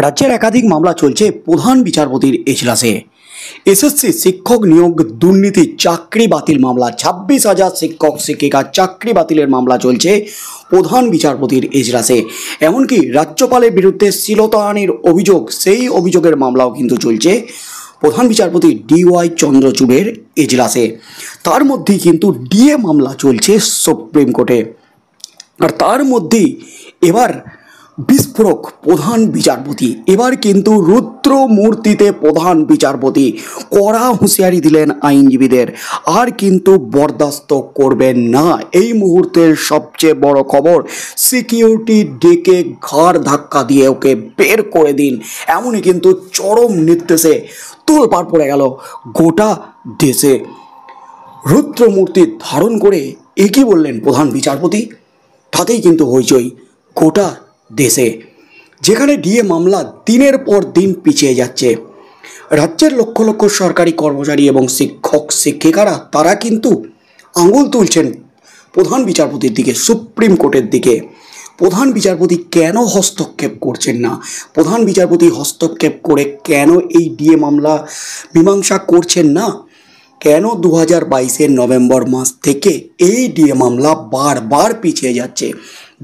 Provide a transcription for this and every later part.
রাজ্যের একাধিক মামলা চলছে প্রধান বিচারপতির এজলাসে। এসএসসি শিক্ষক নিয়োগ দুর্নীতি চাকরি বাতিল মামলা, 26,000 শিক্ষক শিক্ষিকার চাকরি বাতিলের মামলা চলছে প্রধান বিচারপতির এজলাসে। এমনকি রাজ্যপালের বিরুদ্ধে শ্লীলতাহানির অভিযোগ, সেই অভিযোগের মামলাও কিন্তু চলছে প্রধান বিচারপতি DY চন্দ্রচূড়ের এজলাসে। তার মধ্যেই কিন্তু ডিএ মামলা চলছে সুপ্রিম কোর্টে। আর তার মধ্যেই এবার বিস্ফোরক প্রধান বিচারপতি, এবার কিন্তু রুদ্রমূর্তিতে প্রধান বিচারপতি কড়া হুঁশিয়ারি দিলেন আইনজীবীদের, আর কিন্তু বরদাস্ত করবেন না। এই মুহূর্তের সবচেয়ে বড় খবর, সিকিউরিটি ডেকে ঘাড় ধাক্কা দিয়ে ওকে বের করে দিন, এমনই কিন্তু চরম নির্দেশে তোলপাড় পড়ে গেল গোটা দেশে। রুদ্রমূর্তি ধারণ করে একই বললেন প্রধান বিচারপতি, তাতেই কিন্তু হইচই গোটা দেশে। যেখানে ডিএ মামলা দিনের পর দিন পিছিয়ে যাচ্ছে, রাজ্যের লক্ষ লক্ষ সরকারি কর্মচারী এবং শিক্ষক শিক্ষিকারা তারা কিন্তু আঙুল তুলছেন প্রধান বিচারপতির দিকে, সুপ্রিম কোর্টের দিকে। প্রধান বিচারপতি কেন হস্তক্ষেপ করছেন না? প্রধান বিচারপতি হস্তক্ষেপ করে কেন এই ডিএ মামলা মীমাংসা করছেন না? কেন 2022-এর নভেম্বর মাস থেকে এই ডিএ মামলা বারবার পিছিয়ে যাচ্ছে?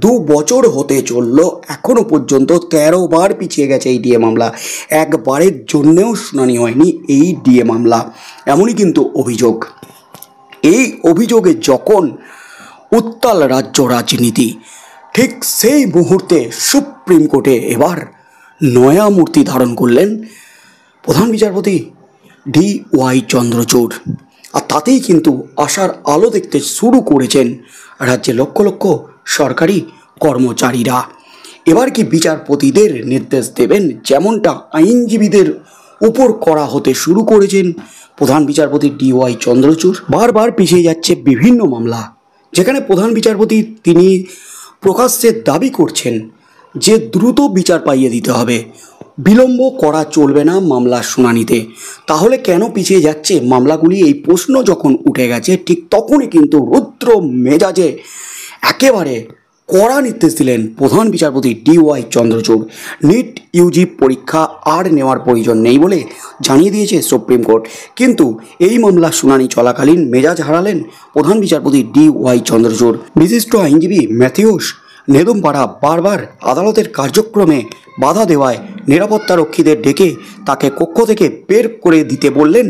2 বছর হতে চললো, এখনো পর্যন্ত 13 বার পিছিয়ে গেছে এই ডিএ মামলা। একবারের জন্যেও শুনানি হয়নি এই ডিএ মামলা, এমনই কিন্তু অভিযোগ। এই অভিযোগে যখন উত্তাল রাজ্য রাজনীতি, ঠিক সেই মুহূর্তে সুপ্রিম কোর্টে এবার নয়া মূর্তি ধারণ করলেন প্রধান বিচারপতি DY চন্দ্রচূড়। আর তাতেই কিন্তু আশার আলো দেখতে শুরু করেছেন রাজ্যে লক্ষ লক্ষ সরকারি কর্মচারীরা। এবার কি বিচারপতিদের নির্দেশ দেবেন যেমনটা আইনজীবীদের উপর করা হতে শুরু করেছেন প্রধান বিচারপতি DY চন্দ্রচূড়? বারবার পিছিয়ে যাচ্ছে বিভিন্ন মামলা, যেখানে প্রধান বিচারপতি তিনি প্রকাশ্যে দাবি করছেন যে দ্রুত বিচার পাইয়ে দিতে হবে, বিলম্ব করা চলবে না মামলার শুনানিতে। তাহলে কেন পিছিয়ে যাচ্ছে মামলাগুলি? এই প্রশ্ন যখন উঠে গেছে, ঠিক তখনই কিন্তু রুদ্র মেজাজে একেবারে কড়া নির্দেশ দিলেন প্রধান বিচারপতি DY চন্দ্রচূড়। নিট ইউজি পরীক্ষা আর নেওয়ার প্রয়োজন নেই বলে জানিয়ে দিয়েছে সুপ্রিম কোর্ট। কিন্তু এই মামলার শুনানি চলাকালীন মেজাজ হারালেন প্রধান বিচারপতি DY চন্দ্রচূড়। বিশিষ্ট আইনজীবী ম্যাথিউস নেদুমপাড়া বারবার আদালতের কার্যক্রমে বাধা দেওয়ায় নিরাপত্তারক্ষীদের ডেকে তাকে কক্ষ থেকে বের করে দিতে বললেন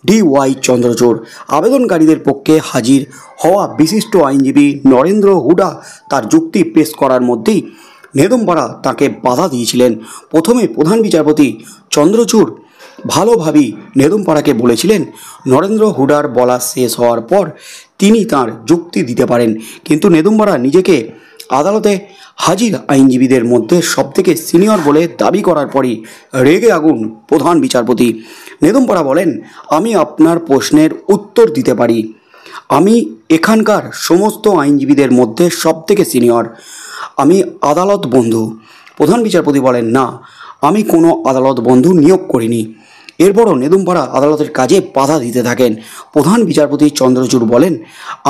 DY চন্দ্রচূড়। আবেদনকারীদের পক্ষে হাজির হওয়া বিশিষ্ট আইনজীবী নরেন্দ্র হুডা তার যুক্তি পেশ করার মধ্যেই নেদুমপাড়া তাকে বাধা দিয়েছিলেন। প্রথমে প্রধান বিচারপতি চন্দ্রচূড় ভালোভাবেই নেদুমপাড়াকে বলেছিলেন নরেন্দ্র হুডার বলা শেষ হওয়ার পর তিনি তার যুক্তি দিতে পারেন, কিন্তু নেদুমপাড়া নিজেকে আদালতে হাজির আইনজীবীদের মধ্যে সবথেকে সিনিয়র বলে দাবি করার পরই রেগে আগুন প্রধান বিচারপতি। নেদুমপাড়া বলেন, আমি আপনার প্রশ্নের উত্তর দিতে পারি, আমি এখানকার সমস্ত আইনজীবীদের মধ্যে সবথেকে সিনিয়র, আমি আদালত বন্ধু। প্রধান বিচারপতি বলেন, না, আমি কোনো আদালত বন্ধু নিয়োগ করিনি। এরপরও নেদুমপাড়া আদালতের কাজে বাধা দিতে থাকেন। প্রধান বিচারপতি চন্দ্রচূড় বলেন,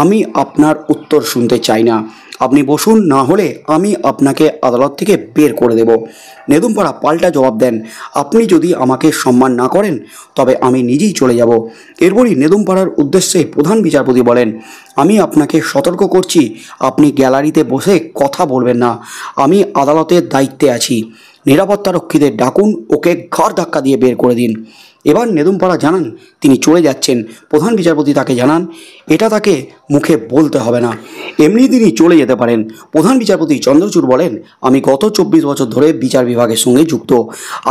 আমি আপনার উত্তর শুনতে চাই না, আপনি বসুন, না হলে আমি আপনাকে আদালত থেকে বের করে দেব। নেদুমপাড়া পাল্টা জবাব দেন, আপনি যদি আমাকে সম্মান না করেন তবে আমি নিজেই চলে যাব। এরপরই নেদুমপাড়ার উদ্দেশ্যে প্রধান বিচারপতি বলেন, আমি আপনাকে সতর্ক করছি, আপনি গ্যালারিতে বসে কথা বলবেন না, আমি আদালতের দায়িত্বে আছি, নিরাপত্তারক্ষীদের ডাকুন, ওকে ঘাড় ধাক্কা দিয়ে বের করে দিন। এবার নেদুমপাড়া জানান তিনি চলে যাচ্ছেন। প্রধান বিচারপতি তাকে জানান এটা তাকে মুখে বলতে হবে না, এমনি তিনি চলে যেতে পারেন। প্রধান বিচারপতি চন্দ্রচূড় বলেন, আমি গত 24 বছর ধরে বিচার বিভাগের সঙ্গে যুক্ত,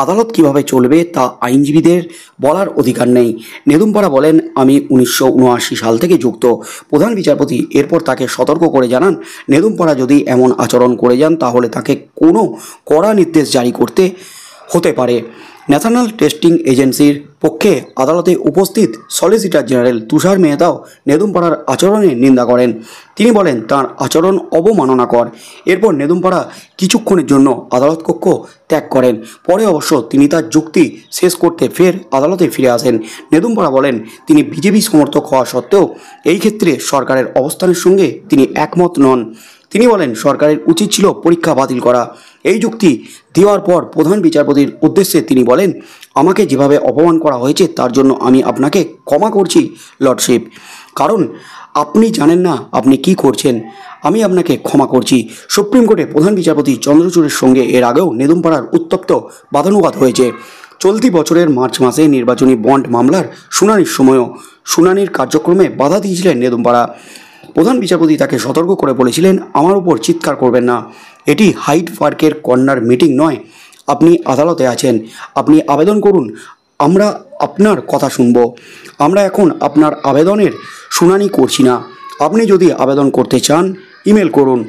আদালত কিভাবে চলবে তা আইনজীবীদের বলার অধিকার নেই। নেদুমপাড়া বলেন, আমি 1979 সাল থেকে যুক্ত। প্রধান বিচারপতি এরপর তাকে সতর্ক করে জানান, নেদুমপাড়া যদি এমন আচরণ করে যান তাহলে তাকে কোনো কড়া নির্দেশ জারি করতে হতে পারে। ন্যাশনাল টেস্টিং এজেন্সির পক্ষে আদালতে উপস্থিত সলিসিটর জেনারেল তুষার মেহতাও নেদুমপাড়ার আচরণের নিন্দা করেন। তিনি বলেন তার আচরণ অবমাননাকর। এরপর নেদুমপাড়া কিছুক্ষণের জন্য আদালত কক্ষ ত্যাগ করেন। পরে অবশ্য তিনি তার যুক্তি শেষ করতে ফের আদালতে ফিরে আসেন। নেদুমপাড়া বলেন তিনি বিজেপি সমর্থক হওয়া সত্ত্বেও এই ক্ষেত্রে সরকারের অবস্থানের সঙ্গে তিনি একমত নন। তিনি বলেন সরকারের উচিত ছিল পরীক্ষা বাতিল করা। এই যুক্তি দেওয়ার পর প্রধান বিচারপতির উদ্দেশ্যে তিনি বলেন, আমাকে যেভাবে অপমান করা হয়েছে তার জন্য আমি আপনাকে ক্ষমা করছি লর্ডশিপ, কারণ আপনি জানেন না আপনি কি করছেন, আমি আপনাকে ক্ষমা করছি। সুপ্রিম কোর্টে প্রধান বিচারপতি চন্দ্রচূড়ের সঙ্গে এর আগেও নেদুমপাড়ার উত্তপ্ত বাদানুবাদ হয়েছে। চলতি বছরের মার্চ মাসে নির্বাচনী বন্ড মামলার শুনানির সময়ও শুনানির কার্যক্রমে বাধা দিয়েছিলেন নেদুমপাড়া। প্রধান বিচারপতি তাকে সতর্ক করে বলেছিলেন, আমার উপর চিৎকার করবেন না, এটি হাইড পার্কের কর্নার মিটিং নয়, আপনি আদালতে আছেন, আপনি আবেদন করুন, আমরা আপনার কথা শুনব, আমরা এখন আপনার আবেদনের শুনানি করছি না, আপনি যদি আবেদন করতে চান ইমেল করুন।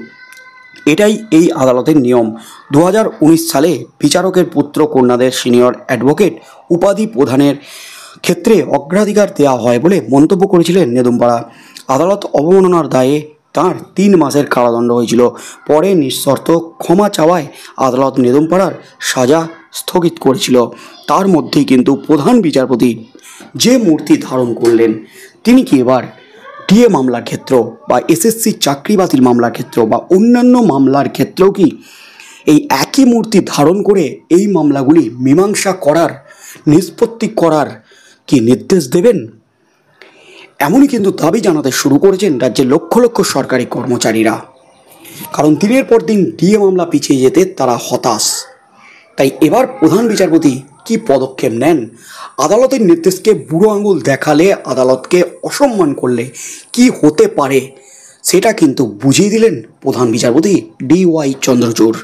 এটাই এই আদালতের নিয়ম। 2019 সালে বিচারকের পুত্র কন্যাদের সিনিয়র অ্যাডভোকেট উপাধি প্রদানের ক্ষেত্রে অগ্রাধিকার দেওয়া হয় বলে মন্তব্য করেছিলেন নেদুমপাড়া। আদালত অবমাননার দায়ে তাঁর 3 মাসের কারাদণ্ড হয়েছিল। পরে নিঃশর্ত ক্ষমা চাওয়ায় আদালত নেদুমপাড়ার সাজা স্থগিত করেছিল। তার মধ্যেই কিন্তু প্রধান বিচারপতি যে মূর্তি ধারণ করলেন, তিনি কি এবার ডিএ মামলার ক্ষেত্র বা এসএসসি চাকরি বাতিল মামলার ক্ষেত্র বা অন্যান্য মামলার ক্ষেত্রেও কি এই একই মূর্তি ধারণ করে এই মামলাগুলি মীমাংসা করার, নিষ্পত্তি করার কি নির্দেশ দেবেন? এমনই কিন্তু দাবি জানাতে শুরু করেছেন রাজ্যের লক্ষ লক্ষ সরকারি কর্মচারীরা, কারণ দিনের পর দিন ডিএ মামলা পিছিয়ে যেতে তারা হতাশ। তাই এবার প্রধান বিচারপতি কি পদক্ষেপ নেন, আদালতের নির্দেশকে বুড়ো আঙুল দেখালে, আদালতকে অসম্মান করলে কি হতে পারে, সেটা কিন্তু বুঝিয়ে দিলেন প্রধান বিচারপতি DY চন্দ্রচূড়।